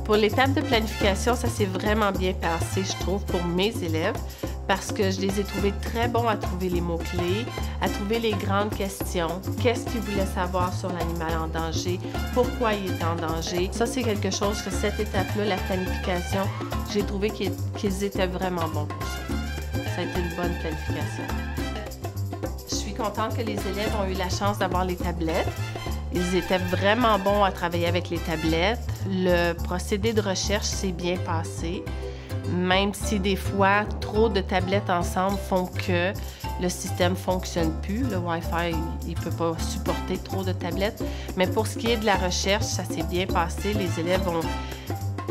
Pour l'étape de planification, ça s'est vraiment bien passé, je trouve, pour mes élèves, parce que je les ai trouvés très bons à trouver les mots-clés, à trouver les grandes questions. Qu'est-ce qu'ils voulaient savoir sur l'animal en danger? Pourquoi il était en danger? Ça, c'est quelque chose que cette étape-là, la planification, j'ai trouvé qu'ils étaient vraiment bons pour ça. Ça a été une bonne planification. Je suis contente que les élèves ont eu la chance d'avoir les tablettes. Ils étaient vraiment bons à travailler avec les tablettes. Le procédé de recherche s'est bien passé, même si des fois, trop de tablettes ensemble font que le système ne fonctionne plus. Le Wi-Fi, il ne peut pas supporter trop de tablettes. Mais pour ce qui est de la recherche, ça s'est bien passé. Les élèves ont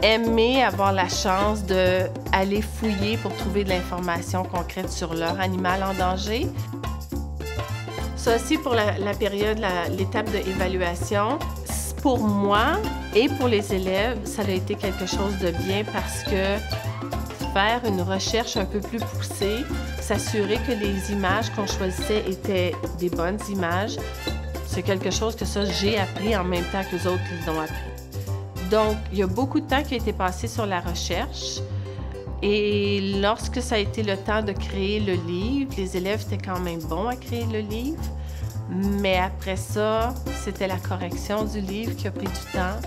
aimé avoir la chance d'aller fouiller pour trouver de l'information concrète sur leur animal en danger. Ça aussi, pour la période, l'étape d'évaluation, pour moi et pour les élèves, ça a été quelque chose de bien parce que faire une recherche un peu plus poussée, s'assurer que les images qu'on choisissait étaient des bonnes images, c'est quelque chose que ça, j'ai appris en même temps que les autres ils ont appris. Donc, il y a beaucoup de temps qui a été passé sur la recherche. Et lorsque ça a été le temps de créer le livre, les élèves étaient quand même bons à créer le livre. Mais après ça, c'était la correction du livre qui a pris du temps.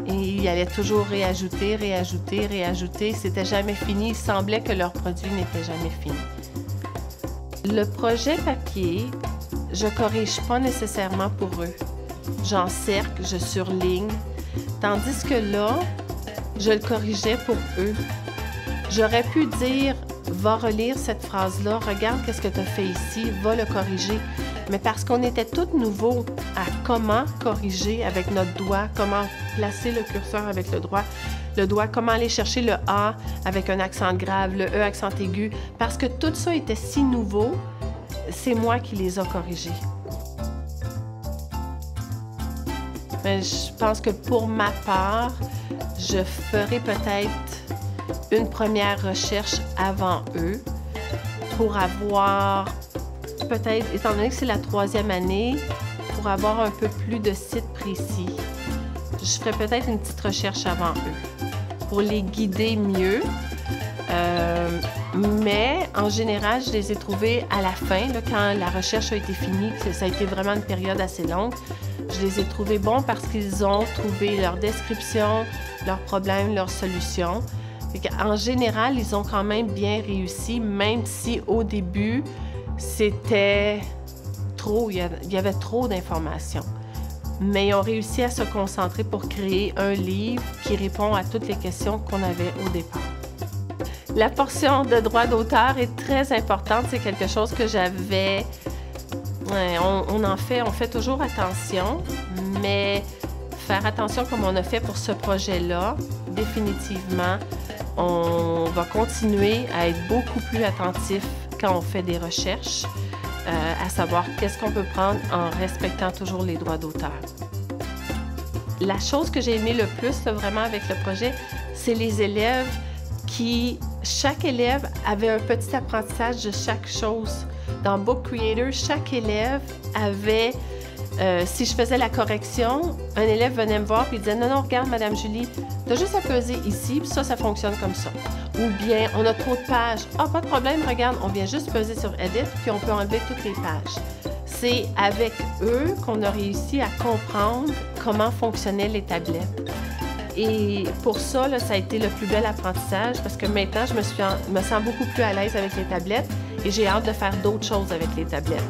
Et ils allaient toujours réajouter, réajouter, réajouter. C'était jamais fini. Il semblait que leur produit n'était jamais fini. Le projet papier, je corrige pas nécessairement pour eux. J'encercle, je surligne. Tandis que là, je le corrigeais pour eux. J'aurais pu dire, va relire cette phrase-là, regarde qu'est-ce que tu as fait ici, va le corriger. Mais parce qu'on était tous nouveaux à comment corriger avec notre doigt, comment placer le curseur avec le doigt, comment aller chercher le A avec un accent grave, le E accent aigu. Parce que tout ça était si nouveau, c'est moi qui les ai corrigés. Mais je pense que pour ma part, je ferai peut-être une première recherche avant eux pour avoir, peut-être, étant donné que c'est la 3e année, pour avoir un peu plus de sites précis. Je ferai peut-être une petite recherche avant eux pour les guider mieux. Mais en général, je les ai trouvés à la fin, là, quand la recherche a été finie, ça a été vraiment une période assez longue. Je les ai trouvés bons parce qu'ils ont trouvé leur description, leurs problèmes, leurs solutions. En général, ils ont quand même bien réussi, même si au début, c'était trop, il y avait trop d'informations. Mais ils ont réussi à se concentrer pour créer un livre qui répond à toutes les questions qu'on avait au départ. La portion de droit d'auteur est très importante. C'est quelque chose que j'avais... on fait toujours attention, mais faire attention comme on a fait pour ce projet-là, définitivement, on va continuer à être beaucoup plus attentif quand on fait des recherches, à savoir qu'est-ce qu'on peut prendre en respectant toujours les droits d'auteur. La chose que j'ai aimé le plus, là, vraiment, avec le projet, c'est les élèves qui... Chaque élève avait un petit apprentissage de chaque chose. Dans Book Creator, chaque élève avait... si je faisais la correction, un élève venait me voir et disait « Non, non, regarde, Madame Julie, tu as juste à peser ici, puis ça fonctionne comme ça. » Ou bien, on a trop de pages. « Ah, pas de problème, regarde, on vient juste peser sur Edit, puis on peut enlever toutes les pages. » C'est avec eux qu'on a réussi à comprendre comment fonctionnaient les tablettes. Et pour ça, là, ça a été le plus bel apprentissage parce que maintenant, je me sens beaucoup plus à l'aise avec les tablettes et j'ai hâte de faire d'autres choses avec les tablettes.